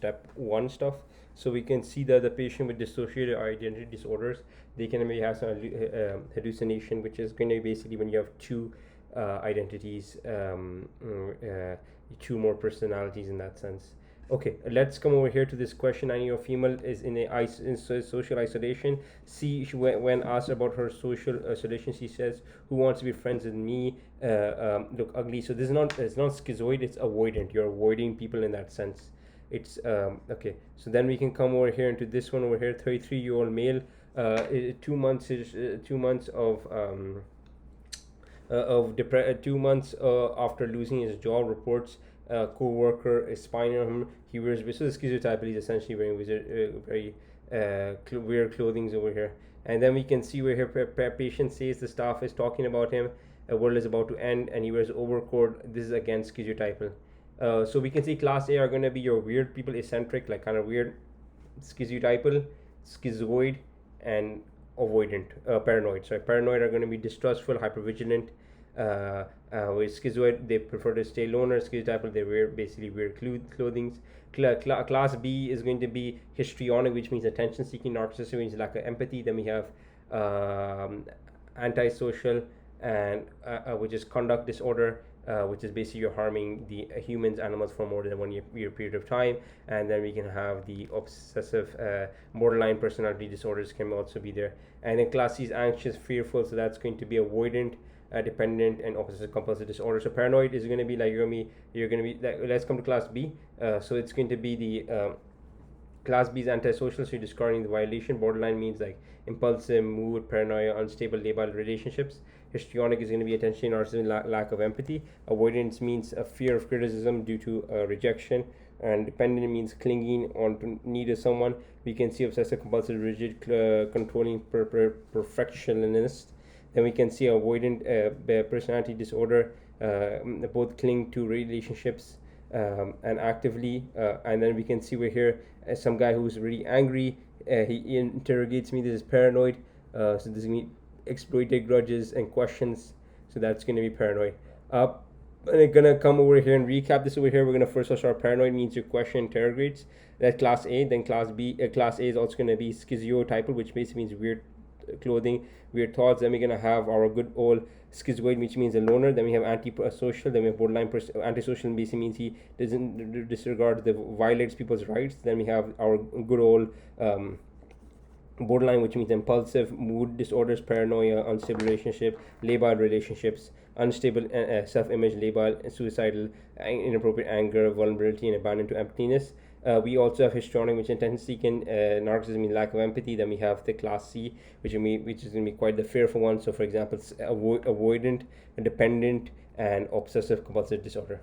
step 1 stuff. So we can see that the patient with dissociative identity disorders, they can maybe have some hallucination, which is going to be basically when you have two identities, two more personalities in that sense. Okay, let's come over here to this question. I know a female is in social isolation. When asked about her social isolation, she says, "Who wants to be friends with me? Look ugly." So this is not, it's not schizoid. It's avoidant. You're avoiding people in that sense. It's okay. So then we can come over here into this one over here. 33-year-old male. 2 months of 2 months after losing his job, reports co-worker is spying on him. He wears, so the schizotype, he's essentially wearing very weird clothing over here. And then we can see where here patient says the staff is talking about him. A world is about to end, and he wears overcoat. This is again schizotypal. So we can see class A are going to be your weird people, eccentric, like kind of weird, schizotypal, schizoid, and avoidant, paranoid. So paranoid are going to be distrustful, hypervigilant. With schizoid, they prefer to stay loner. Schizotypal, they wear basically weird clothing. Class B is going to be histrionic, which means attention-seeking, narcissistic, which means lack of empathy. Then we have antisocial, and which is conduct disorder, which is basically you're harming the humans, animals for more than 1 year period of time. And then we can have the obsessive, borderline personality disorders can also be there. And then class C is anxious, fearful, so that's going to be avoidant, dependent, and obsessive compulsive disorder. So paranoid is going to be like you're going to be like, let's come to class B. So it's going to be the class B is antisocial, so you're discarding the violation. Borderline means like impulsive, mood, paranoia, unstable, labile relationships. Histrionic is going to be attention, narcissism, lack of empathy. Avoidance means a fear of criticism due to rejection. And dependent means clinging on to need of someone. We can see obsessive compulsive, rigid, controlling, perfectionist. Then we can see avoidant personality disorder, both cling to relationships and actively. And then we can see we're here some guy who's really angry. He interrogates me. This is paranoid. So this is going to be exploited grudges and questions. So that's going to be paranoid. I'm gonna come over here and recap this over here. We're gonna first start paranoid means you question interrogates. That's class A. Then class B. Class A is also gonna be schizotypal, which basically means weird clothing, weird thoughts. Then we're gonna have our good old schizoid, which means a loner. Then we have antisocial. Then we have borderline antisocial, basically means he doesn't disregard violates people's rights. Then we have our good old borderline, which means impulsive, mood disorders, paranoia, unstable relationship, labile relationships, unstable self-image, labile, suicidal, inappropriate anger, vulnerability, and abandon to emptiness. We also have histrionic, which is attention-seeking, narcissism, means lack of empathy. Then we have the class C, which is going to be quite the fearful one. So, for example, avoidant, dependent, and obsessive compulsive disorder.